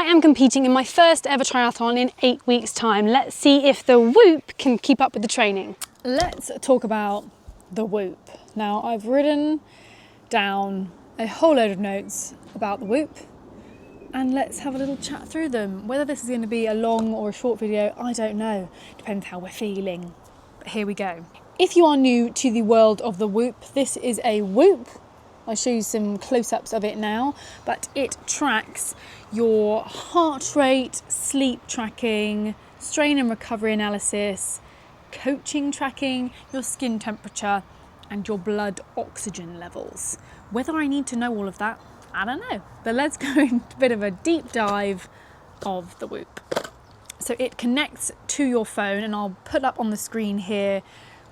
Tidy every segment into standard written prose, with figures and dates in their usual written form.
am competing in my first ever triathlon in 8 weeks' time. Let's see if the Whoop can keep up with the training. Let's talk about the Whoop. Now, I've written down a whole load of notes about the Whoop, and let's have a little chat through them. Whether this is going to be a long or a short video, I don't know. Depends how we're feeling. But here we go. If you are new to the world of the Whoop, this is a Whoop. I'll show you some close-ups of it now, but it tracks your heart rate, sleep tracking, strain and recovery analysis, coaching tracking, your skin temperature, and your blood oxygen levels. Whether I need to know all of that, I don't know. But let's go into a bit of a deep dive of the Whoop. So it connects to your phone, and I'll put up on the screen here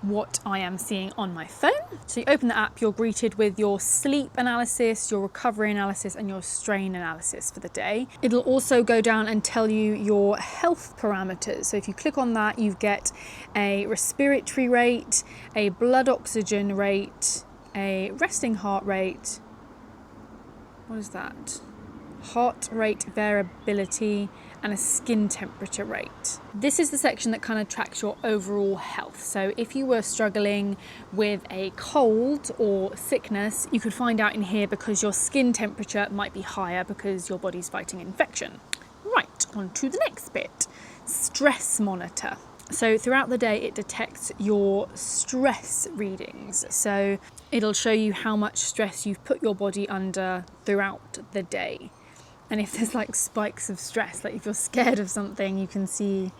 what I am seeing on my phone. So you open the app, you're greeted with your sleep analysis, your recovery analysis, and your strain analysis for the day. It'll also go down and tell you your health parameters. So if you click on that, you get a respiratory rate, a blood oxygen rate, a resting heart rate. What is that? Heart rate variability, and a skin temperature rate. This is the section that kind of tracks your overall health. So if you were struggling with a cold or sickness, you could find out in here because your skin temperature might be higher because your body's fighting infection. Right, on to the next bit. Stress monitor. So throughout the day, it detects your stress readings. So it'll show you how much stress you've put your body under throughout the day. And if there's like spikes of stress, like if you're scared of something, you can see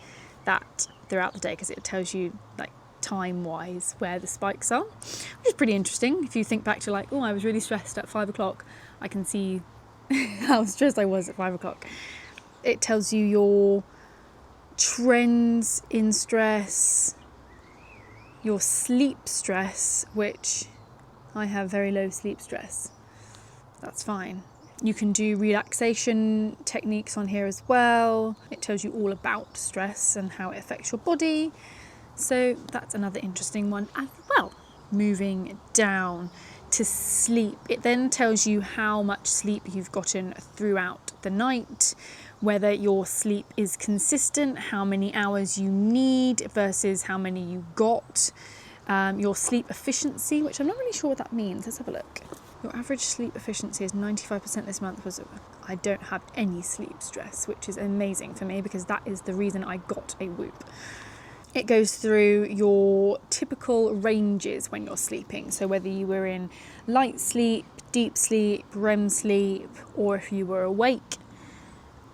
that throughout the day because it tells you like time-wise where the spikes are, which is pretty interesting. If you think back to like, oh, I was really stressed at 5 o'clock, I can see how stressed I was at 5 o'clock. It tells you your trends in stress, your sleep stress, which I have very low sleep stress. That's fine. You can do relaxation techniques on here as well. It tells you all about stress and how it affects your body. So that's another interesting one as well. Moving down to sleep. It then tells you how much sleep you've gotten throughout the night, whether your sleep is consistent, how many hours you need versus how many you got, your sleep efficiency, which I'm not really sure what that means. Let's have a look. Your average sleep efficiency is 95% this month. I don't have any sleep stress, which is amazing for me because that is the reason I got a Whoop. It goes through your typical ranges when you're sleeping. So whether you were in light sleep, deep sleep, REM sleep, or if you were awake,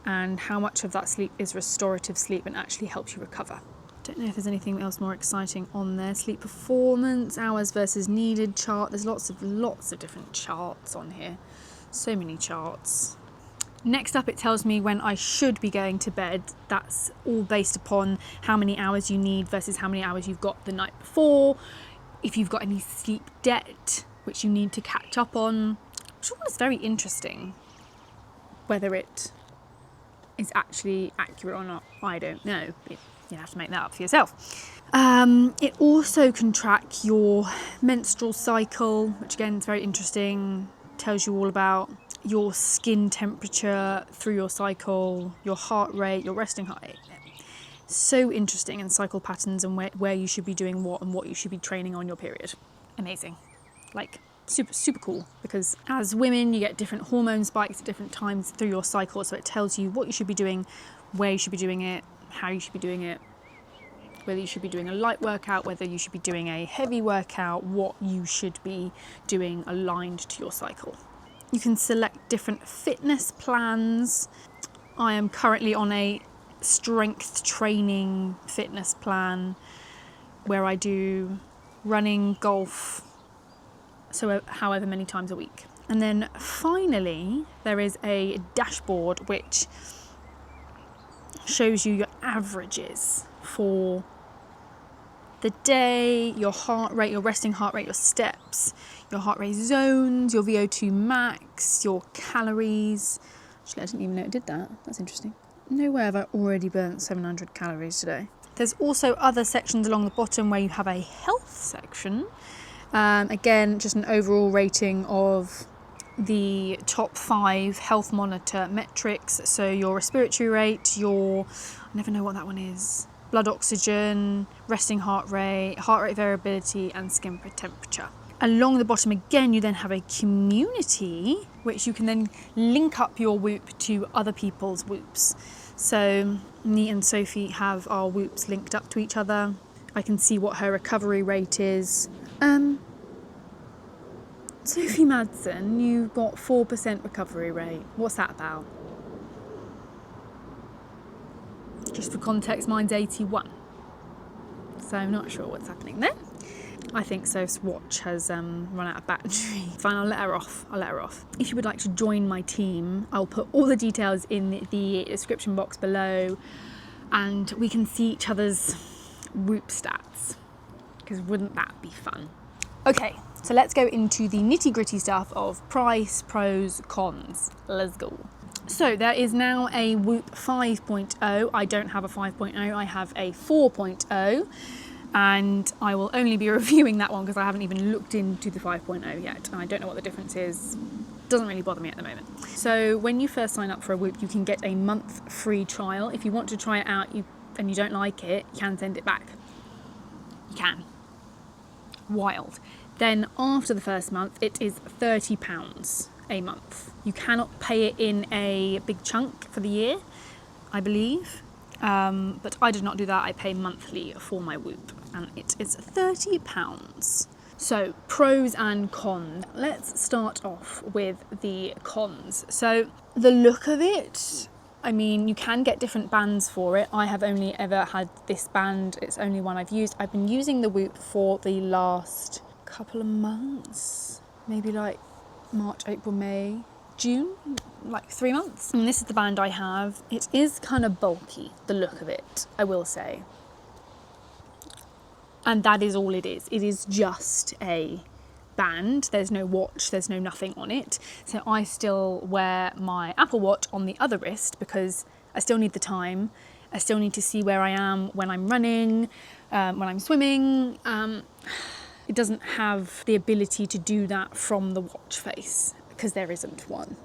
and how much of that sleep is restorative sleep and actually helps you recover. Don't know if there's anything else more exciting on there. Sleep performance, hours versus needed chart. There's lots of different charts on here. So many charts. Next up, it tells me when I should be going to bed. That's all based upon how many hours you need versus how many hours you've got the night before. If you've got any sleep debt, which you need to catch up on. Which is very interesting. Whether it is actually accurate or not, I don't know. You have to make that up for yourself. It also can track your menstrual cycle, which again is very interesting. Tells you all about your skin temperature through your cycle, your heart rate, your resting heart rate. So interesting, and cycle patterns and where you should be doing what and what you should be training on your period. Amazing. Like super cool, because as women you get different hormone spikes at different times through your cycle, so it tells you what you should be doing, where you should be doing it, how you should be doing it, whether you should be doing a light workout, whether you should be doing a heavy workout, what you should be doing aligned to your cycle. You can select different fitness plans. I am currently on a strength training fitness plan where I do running, golf, so however many times a week. And then finally, there is a dashboard which shows you your averages for the day, your heart rate, your resting heart rate, your steps, your heart rate zones, your VO2 max, your calories. Actually, I didn't even know it did that. That's interesting. No way have I already burnt 700 calories today. There's also other sections along the bottom where you have a health section. Again, just an overall rating of the top 5 health monitor metrics. So your respiratory rate, I never know what that one is, blood oxygen, resting heart rate variability, and skin temperature. Along the bottom again, you then have a community, which you can then link up your Whoop to other people's Whoops. So me and Sophie have our Whoops linked up to each other. I can see what her recovery rate is. Sophie Madsen, you've got 4% recovery rate. What's that about? Just for context, mine's 81. So I'm not sure what's happening there. I think Soph's watch has run out of battery. Fine, I'll let her off. If you would like to join my team, I'll put all the details in the description box below, and we can see each other's Whoop stats, because wouldn't that be fun? Okay, so let's go into the nitty-gritty stuff of price, pros, cons. Let's go. So there is now a Whoop 5.0. I don't have a 5.0, I have a 4.0. And I will only be reviewing that one because I haven't even looked into the 5.0 yet, and I don't know what the difference is. Doesn't really bother me at the moment. So when you first sign up for a Whoop, you can get a month free trial. If you want to try it out and you don't like it, you can send it back. You can. Wild. Then after the first month, it is £30 a month. You cannot pay it in a big chunk for the year, I believe. But I did not do that. I pay monthly for my Whoop, and it is £30. So pros and cons. Let's start off with the cons. So the look of it, I mean, you can get different bands for it. I have only ever had this band. It's only one I've used. I've been using the Whoop for the last couple of months, maybe like March, April, May, June, like 3 months. And this is the band I have. It is kind of bulky, the look of it, I will say. And that is all it is. It is just a band. There's no watch, there's no nothing on it. So I still wear my Apple Watch on the other wrist because I still need the time. I still need to see where I am when I'm running, when I'm swimming. It doesn't have the ability to do that from the watch face, because there isn't one.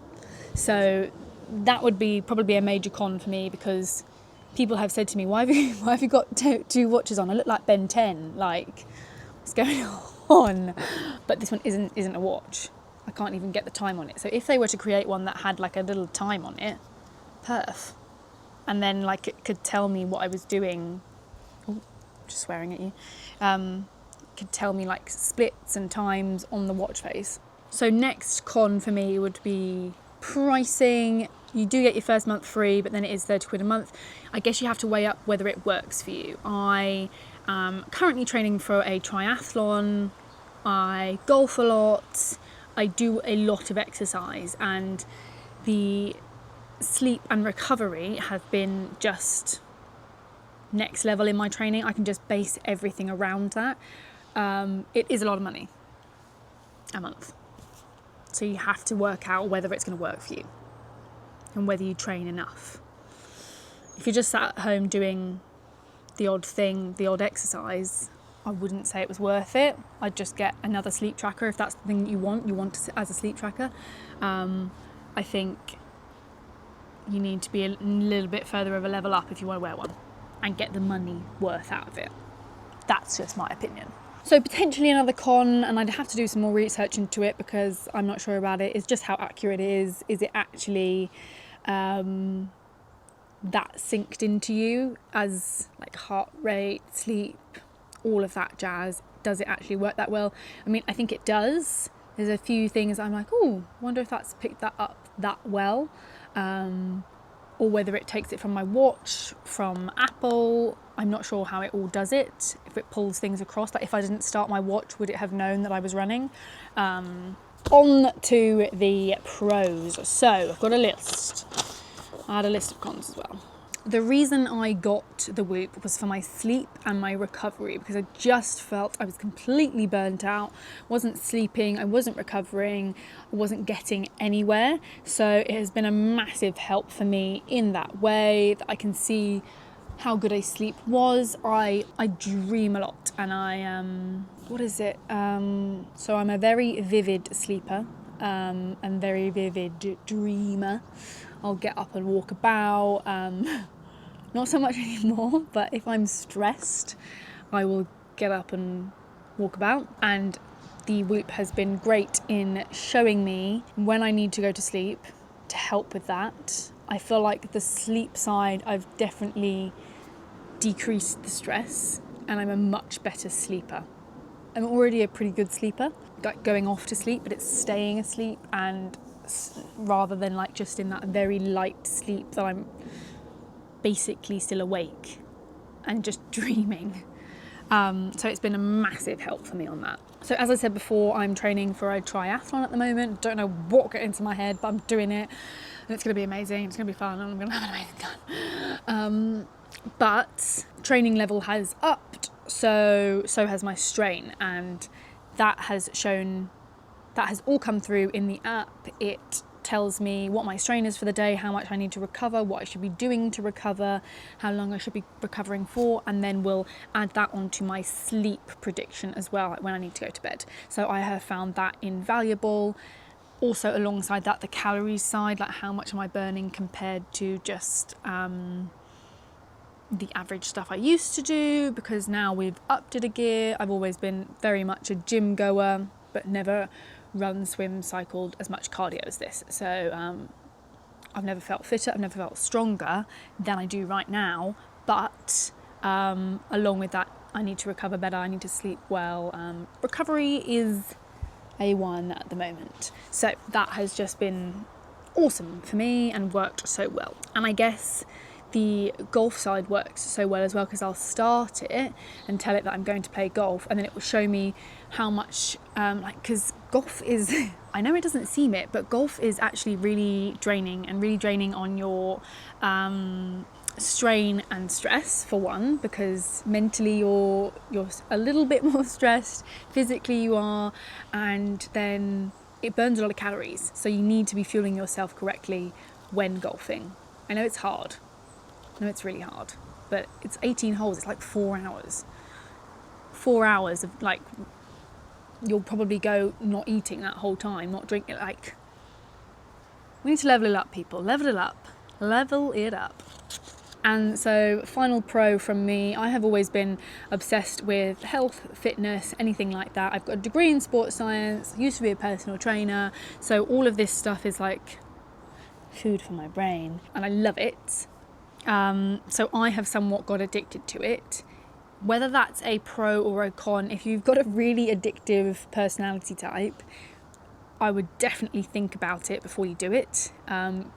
So that would be probably a major con for me, because people have said to me, why have you got two watches on? I look like Ben 10, like, what's going on? But this one isn't a watch. I can't even get the time on it. So if they were to create one that had like a little time on it, perf. And then like it could tell me what I was doing. Oh, just swearing at you. Could tell me like splits and times on the watch face. So next con for me would be pricing. You do get your first month free, but then it is £30 a month. I guess you have to weigh up whether it works for you. I am currently training for a triathlon. I golf a lot. I do a lot of exercise, and the sleep and recovery have been just next level in my training. I can just base everything around that. It is a lot of money a month. So you have to work out whether it's going to work for you and whether you train enough. If you're just sat at home doing the odd thing, the odd exercise, I wouldn't say it was worth it. I'd just get another sleep tracker if that's the thing that you want as a sleep tracker. I think you need to be a little bit further of a level up if you want to wear one and get the money worth out of it. That's just my opinion. So potentially another con, and I'd have to do some more research into it because I'm not sure about it, is just how accurate it is. Is it actually that synced into you as like heart rate, sleep, all of that jazz? Does it actually work that well? I mean, I think it does. There's a few things I'm like, oh, wonder if that's picked that up that well. Or whether it takes it from my watch, from Apple. I'm not sure how it all does it, if it pulls things across. Like if I didn't start my watch, would it have known that I was running? On to the pros. So I've got a list. I had a list of cons as well. The reason I got the Whoop was for my sleep and my recovery, because I just felt I was completely burnt out, wasn't sleeping, I wasn't recovering, I wasn't getting anywhere. So it has been a massive help for me in that way, that I can see how good I sleep was. I dream a lot, and so I'm a very vivid sleeper. and very vivid dreamer. I'll get up and walk about, not so much anymore, but if I'm stressed, I will get up and walk about. And the Whoop has been great in showing me when I need to go to sleep to help with that. I feel like the sleep side, I've definitely decreased the stress and I'm a much better sleeper. I'm already a pretty good sleeper, like going off to sleep, but it's staying asleep, and rather than like just in that very light sleep that I'm basically still awake and just dreaming. So it's been a massive help for me on that. So as I said before, I'm training for a triathlon at the moment. Don't know what got into my head, but I'm doing it and it's going to be amazing. It's going to be fun and I'm going to have an amazing time. But training level has upped, so has my strain, and that has all come through in the app. It tells me what my strain is for the day, how much I need to recover, what I should be doing to recover, how long I should be recovering for, and then we'll add that onto my sleep prediction as well, like when I need to go to bed. So I have found that invaluable. Also alongside that, the calories side, like how much am I burning compared to just the average stuff I used to do, because now we've upped it a gear. I've always been very much a gym goer, but never run, swim, cycled as much cardio as this. So I've never felt fitter, I've never felt stronger than I do right now. But along with that, I need to recover better, I need to sleep well. Recovery is A1 at the moment. So that has just been awesome for me and worked so well. And I guess the golf side works so well as well, because I'll start it and tell it that I'm going to play golf, and then it will show me how much, because golf is, I know it doesn't seem it, but golf is actually really draining on your strain and stress, for one, because mentally you're a little bit more stressed, physically you are, and then it burns a lot of calories. So you need to be fueling yourself correctly when golfing. I know it's hard. No, it's really hard, but it's 18 holes. It's like 4 hours. 4 hours of like, you'll probably go not eating that whole time, not drinking. Like, we need to level it up, people. Level it up. Level it up. And so, final pro from me, I have always been obsessed with health, fitness, anything like that. I've got a degree in sports science, used to be a personal trainer, so all of this stuff is like food for my brain, and I love it. So I have somewhat got addicted to it. Whether that's a pro or a con, if you've got a really addictive personality type, I would definitely think about it before you do it,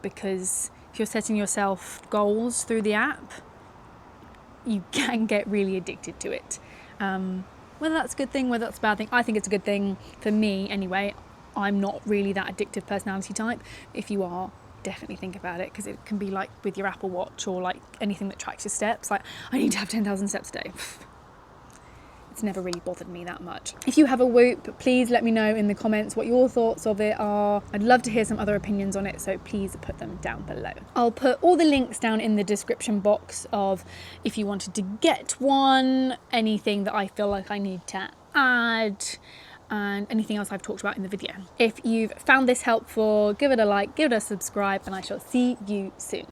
because if you're setting yourself goals through the app, you can get really addicted to it. Whether that's a good thing, whether that's a bad thing, I think it's a good thing for me anyway. I'm not really that addictive personality type. If you are, definitely think about it, because it can be like with your Apple Watch or like anything that tracks your steps. Like, I need to have 10,000 steps a day. It's never really bothered me that much. If you have a Whoop, please let me know in the comments what your thoughts of it are. I'd love to hear some other opinions on it, so please put them down below. I'll put all the links down in the description box of if you wanted to get one, anything that I feel like I need to add, and anything else I've talked about in the video. If you've found this helpful, give it a like, give it a subscribe, and I shall see you soon.